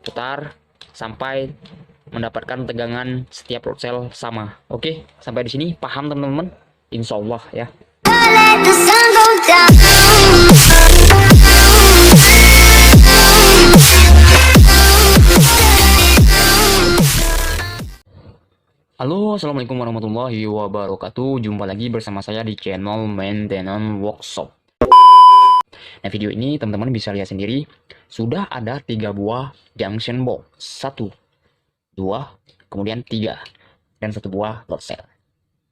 putar sampai mendapatkan tegangan setiap load cell sama. Oke, sampai di sini paham teman-teman? Insya Allah ya. Let the sun go down. Halo, assalamualaikum warahmatullahi wabarakatuh. Jumpa lagi bersama saya di channel Maintenance Workshop. Nah, video ini teman-teman bisa lihat sendiri, sudah ada 3 buah junction box. 1, 2, kemudian 3, dan 1 buah load cell.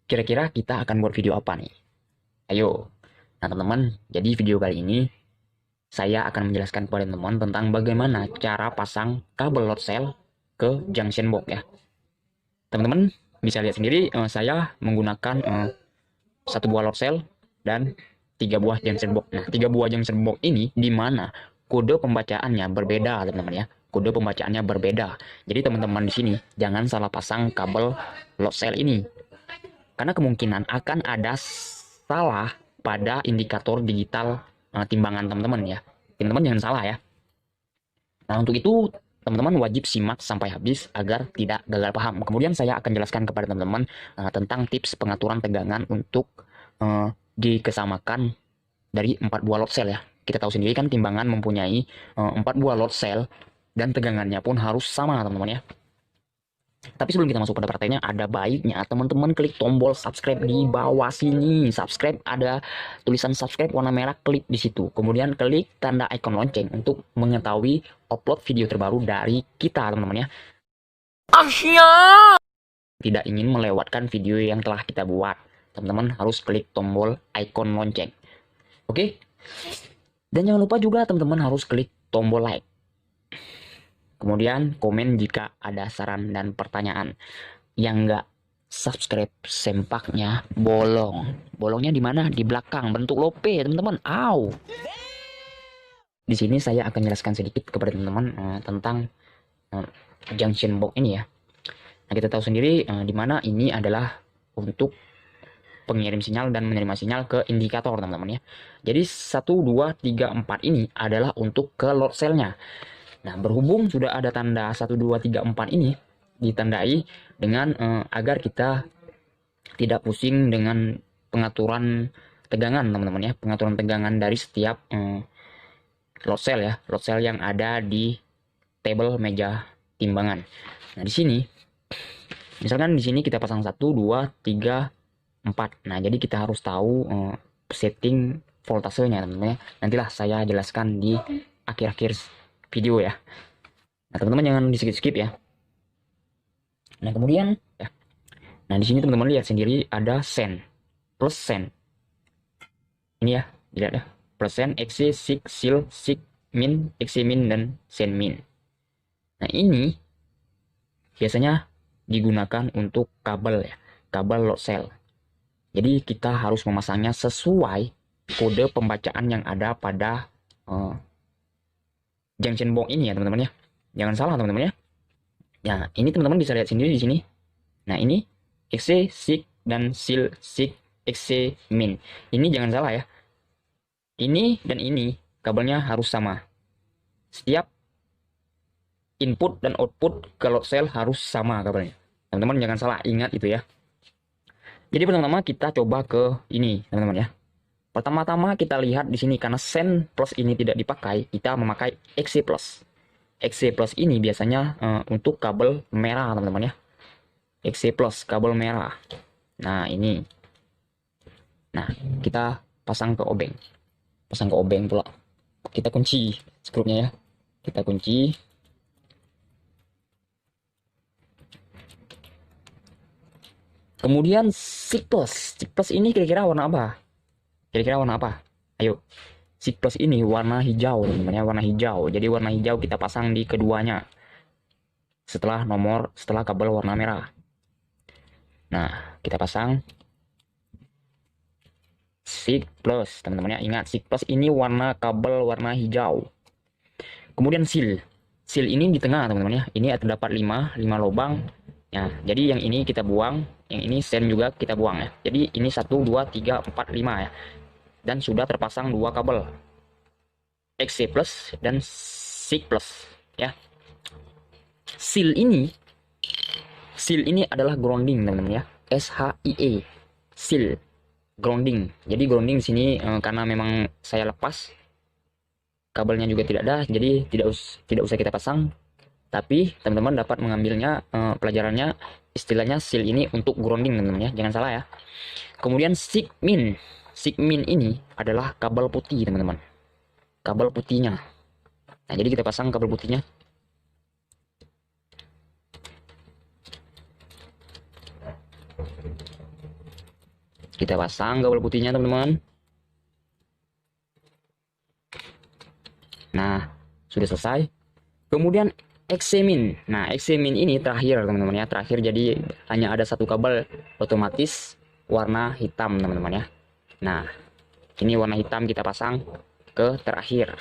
Kira-kira kita akan buat video apa nih? Ayo. Nah, teman-teman, jadi video kali ini saya akan menjelaskan kepada teman-teman tentang bagaimana cara pasang kabel load cell ke junction box ya. Teman-teman bisa lihat sendiri, saya menggunakan 1 buah load cell dan 3 buah junction box. Nah, 3 buah junction box ini di mana kode pembacaannya berbeda, teman-teman ya. Kode pembacaannya berbeda. Jadi teman-teman di sini jangan salah pasang kabel load cell ini. Karena kemungkinan akan ada salah pada indikator digital timbangan teman-teman ya. Teman-teman jangan salah ya. Nah, untuk itu teman-teman wajib simak sampai habis agar tidak gagal paham. Kemudian saya akan jelaskan kepada teman-teman tentang tips pengaturan tegangan untuk dikesamakan dari 4 buah load cell ya. Kita tahu sendiri kan timbangan mempunyai 4 buah load cell dan tegangannya pun harus sama teman-teman ya. Tapi sebelum kita masuk pada prakteknya, ada baiknya teman-teman klik tombol subscribe di bawah sini. Subscribe, ada tulisan subscribe warna merah, klik di situ. Kemudian klik tanda ikon lonceng untuk mengetahui upload video terbaru dari kita teman-teman ya. Tidak ingin melewatkan video yang telah kita buat, teman-teman harus klik tombol ikon lonceng. Oke? Dan jangan lupa juga teman-teman harus klik tombol like. Kemudian komen jika ada saran dan pertanyaan. Yang nggak subscribe sempaknya bolong. Bolongnya di mana? Di belakang, bentuk lope teman-teman. Au. Di sini saya akan jelaskan sedikit kepada teman-teman tentang junction box ini ya. Nah, kita tahu sendiri di mana ini adalah untuk pengirim sinyal dan menerima sinyal ke indikator teman-teman ya. Jadi 1, 2, 3, 4 ini adalah untuk ke load cell-nya. Nah, berhubung sudah ada tanda 1, 2, 3, 4 ini ditandai dengan agar kita tidak pusing dengan pengaturan tegangan teman-teman ya. Pengaturan tegangan dari setiap load cell ya. Load cell yang ada di tabel meja timbangan. Nah, di sini misalkan di sini kita pasang 1, 2, 3, 4. Nah, jadi kita harus tahu setting voltasenya teman-teman ya. Nantilah saya jelaskan di akhir-akhir video ya. Nah, teman-teman jangan di skip ya. Nah, kemudian ya. Nah, di sini teman-teman lihat sendiri ada sen plus sen. Ini ya, lihat ya. Plus sen, XC, SIG, SIL, SIG, min, XC min dan sen min. Nah, ini biasanya digunakan untuk kabel ya, kabel load cell. Jadi kita harus memasangnya sesuai kode pembacaan yang ada pada junction box ini ya teman-teman ya. Jangan salah teman-teman ya. Ya, ini teman-teman bisa lihat sendiri di sini. Nah, ini XC, SIG dan SIL, SIG, XC min. Ini jangan salah ya. Ini dan ini kabelnya harus sama. Setiap input dan output ke load cell harus sama kabelnya. Teman-teman jangan salah, ingat itu ya. Jadi pertama kita coba ke ini teman-teman ya. Pertama-tama kita lihat di sini karena sen plus ini tidak dipakai, kita memakai XC plus. XC plus ini biasanya untuk kabel merah teman-teman ya. XC plus kabel merah. Nah, ini. Nah, kita pasang ke obeng. Pasang ke obeng pula. Kita kunci skrupnya ya. Kita kunci. Kemudian SIG plus. SIG plus ini kira-kira warna apa? Kira-kira warna apa? Ayo. SIG plus ini warna hijau teman-teman ya, warna hijau. Jadi warna hijau kita pasang di keduanya. Setelah kabel warna merah. Nah, kita pasang SIG plus teman-teman ya. Ingat, SIG plus ini warna kabel warna hijau. Kemudian SIL. SIL ini di tengah teman-teman ya. Ini terdapat 5 lubang. Ya, jadi yang ini kita buang, yang ini sen juga kita buang ya. Jadi ini 1, 2, 3, 4, 5 ya. Dan sudah terpasang 2 kabel XC plus dan SIG plus ya. Seal ini adalah grounding teman-teman ya. SHIE. Seal grounding. Jadi grounding di sini karena memang saya lepas kabelnya juga tidak ada, jadi tidak usah kita pasang. Tapi teman-teman dapat mengambilnya pelajarannya istilahnya seal ini untuk grounding teman-teman ya. Jangan salah ya. Kemudian sigmin. Sigmin ini adalah kabel putih teman-teman. Kabel putihnya. Nah, jadi kita pasang kabel putihnya. Kita pasang kabel putihnya teman-teman. Nah, sudah selesai. Kemudian eksemin. Nah, eksemin ini terakhir teman-teman ya. Terakhir, jadi hanya ada satu kabel otomatis warna hitam teman-teman ya. Nah, ini warna hitam kita pasang ke terakhir.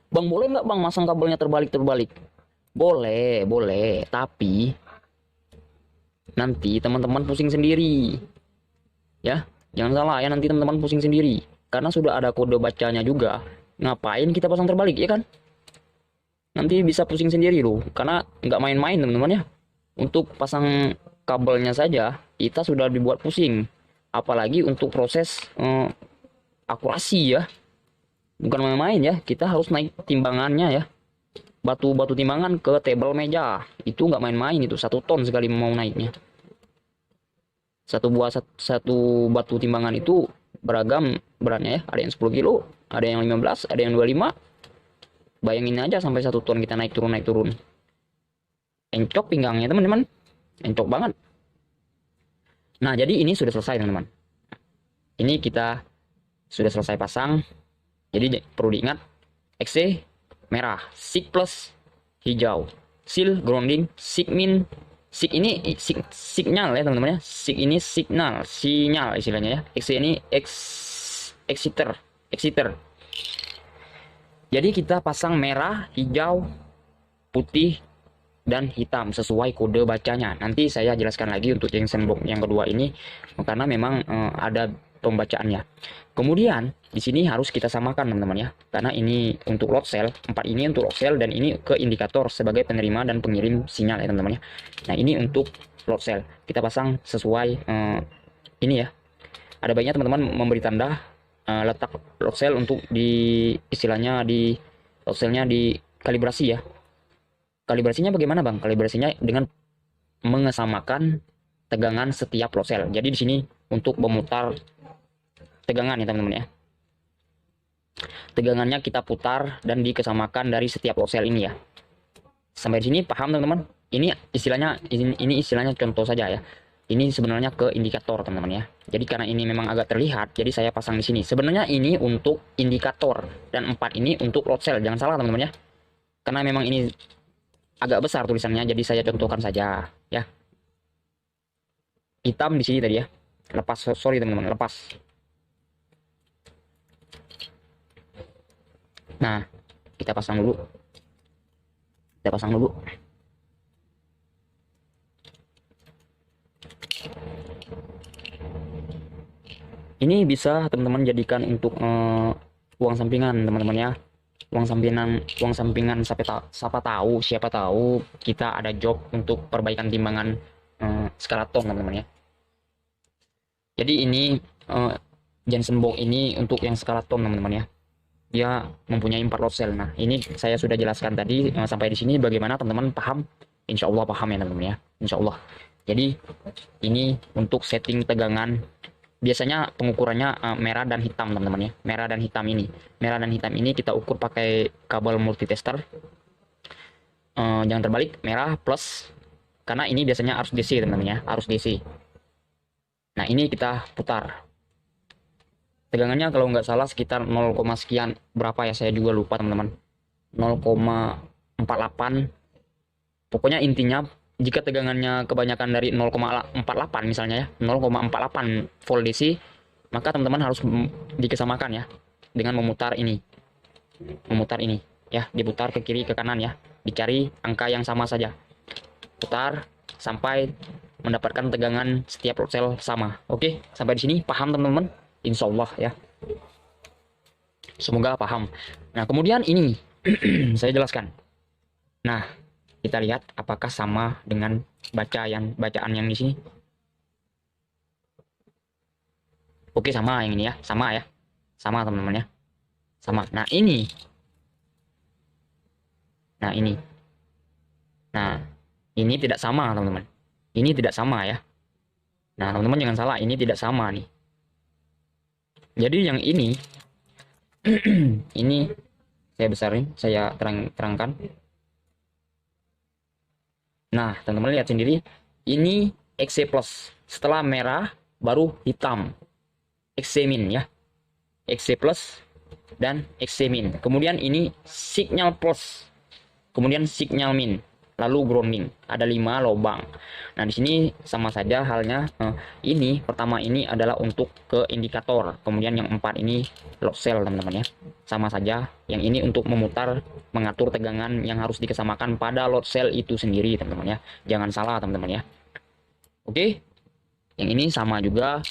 Bang, boleh nggak bang masang kabelnya terbalik-terbalik? Boleh, boleh. Tapi nanti teman-teman pusing sendiri. Ya, jangan salah ya, nanti teman-teman pusing sendiri. Karena sudah ada kode bacanya juga. Ngapain kita pasang terbalik ya kan? Nanti bisa pusing sendiri loh. Karena nggak main-main teman-teman ya. Untuk pasang kabelnya saja kita sudah dibuat pusing. Apalagi untuk proses akurasi ya. Bukan main-main ya. Kita harus naik timbangannya ya. Batu-batu timbangan ke table meja. Itu nggak main-main itu. 1 ton sekali mau naiknya. Satu batu timbangan itu beragam beratnya ya. Ada yang 10 kilo, ada yang 15, ada yang 25. Bayangin aja sampai 1 ton kita naik turun. Encok pinggangnya teman-teman. Encok banget. Nah, jadi ini sudah selesai teman-teman. Ini kita sudah selesai pasang. Jadi perlu diingat, XC merah, SIG plus hijau, seal grounding, sigmin. Sig ini signal ya teman-teman ya. Sig ini sinyal istilahnya ya. XC ini exciter. Jadi kita pasang merah, hijau, putih, dan hitam sesuai kode bacanya. Nanti saya jelaskan lagi untuk junction box yang kedua ini karena memang ada pembacaannya. Kemudian di sini harus kita samakan teman-teman ya. Karena ini untuk load cell, 4 ini untuk load cell dan ini ke indikator sebagai penerima dan pengirim sinyal ya teman-teman ya. Nah, ini untuk load cell. Kita pasang sesuai ini ya. Ada baiknya teman-teman memberi tanda letak load cell untuk di istilahnya di load cellnya di kalibrasi ya. Kalibrasinya bagaimana bang? Kalibrasinya dengan mengesamakan tegangan setiap load cell. Jadi di sini untuk memutar tegangan ya teman-teman ya. Tegangannya kita putar dan dikesamakan dari setiap load cell ini ya. Sampai di sini paham teman-teman? Ini istilahnya contoh saja ya. Ini sebenarnya ke indikator teman-teman ya. Jadi karena ini memang agak terlihat, jadi saya pasang di sini. Sebenarnya ini untuk indikator dan 4 ini untuk load cell. Jangan salah teman-teman ya. Karena memang ini agak besar tulisannya, jadi saya contohkan saja ya. Hitam di sini tadi ya. Lepas, sorry teman-teman, lepas. Nah, kita pasang dulu. Ini bisa teman-teman jadikan untuk uang sampingan teman-teman ya. Uang sampingan siapa tahu kita ada job untuk perbaikan timbangan skalaton teman-teman ya. Jadi ini junction box ini untuk yang skalaton teman-teman ya. Dia mempunyai 4 load cell. Nah, ini saya sudah jelaskan tadi sampai di sini bagaimana teman-teman paham? Insya Allah paham ya teman-teman ya. Insya Allah. Jadi ini untuk setting tegangan. Biasanya pengukurannya merah dan hitam teman-teman ya. Merah dan hitam ini kita ukur pakai kabel multitester. Jangan terbalik, merah plus. Karena ini biasanya harus DC teman-teman ya, harus DC. Nah, ini kita putar. Tegangannya kalau nggak salah sekitar 0, sekian berapa ya, saya juga lupa teman-teman. 0,48. Pokoknya intinya jika tegangannya kebanyakan dari 0,48 misalnya ya, 0,48 volt DC, maka teman-teman harus dikesamakan ya dengan memutar ini ya, diputar ke kiri ke kanan ya, dicari angka yang sama saja, putar sampai mendapatkan tegangan setiap load cell sama. Oke, sampai di sini paham teman-teman? Insya Allah ya, semoga paham. Nah, kemudian ini Saya jelaskan. Nah, kita lihat apakah sama dengan bacaan yang di sini. Oke, sama yang ini ya, sama ya. Sama teman-teman ya. Sama. Nah, ini. Nah, ini. Nah, ini tidak sama, teman-teman. Ini tidak sama ya. Nah, teman-teman jangan salah, ini tidak sama nih. Jadi yang ini ini saya besarin, saya terangkan. Nah, teman-teman lihat sendiri, ini XC plus. Setelah merah baru hitam. XC min ya. XC plus dan XC min. Kemudian ini signal plus. Kemudian signal min. Lalu grounding. Ada 5 lubang. Nah, di sini sama saja halnya. Ini pertama ini adalah untuk ke indikator. Kemudian yang 4 ini load cell, teman-teman ya. Sama saja. Yang ini untuk memutar, mengatur tegangan yang harus dikesamakan pada load cell itu sendiri, teman-teman ya. Jangan salah, teman-teman ya. Oke. Yang ini sama juga.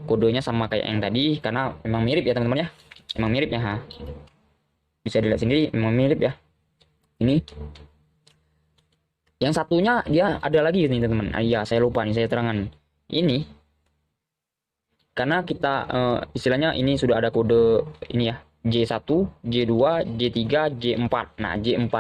Kodenya sama kayak yang tadi karena memang mirip ya, teman-teman ya. Memang mirip ya, ha. Bisa dilihat sendiri, memang mirip ya. Ini yang satunya dia ada lagi nih, teman-teman. Iya, saya lupa nih, saya terangkan. Ini karena kita istilahnya ini sudah ada kode ini ya, J1, J2, J3, J4. Nah, J4,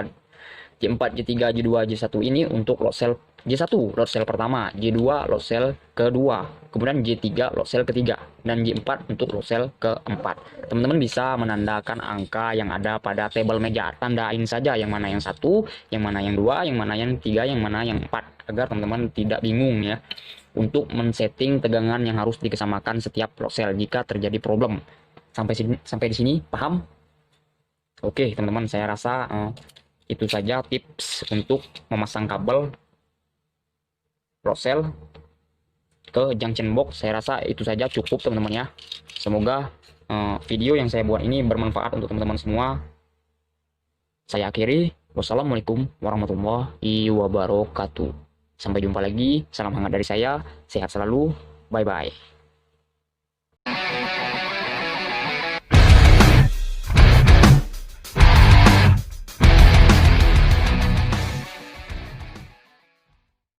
J3, J2, J1 ini untuk load cell J1 load cell pertama, J2 load cell kedua, kemudian J3 load cell ketiga, dan J4 untuk load cell keempat. Teman-teman bisa menandakan angka yang ada pada tabel meja. Tandain saja yang mana yang satu, yang mana yang dua, yang mana yang tiga, yang mana yang empat, agar teman-teman tidak bingung ya untuk men-setting tegangan yang harus dikesamakan setiap load cell jika terjadi problem. Sampai di sini paham? Oke, teman-teman, saya rasa itu saja tips untuk memasang kabel load cell ke junction box. Saya rasa itu saja cukup, teman-teman ya. Semoga video yang saya buat ini bermanfaat untuk teman-teman semua. Saya akhiri. Wassalamualaikum warahmatullahi wabarakatuh. Sampai jumpa lagi. Salam hangat dari saya. Sehat selalu. Bye bye.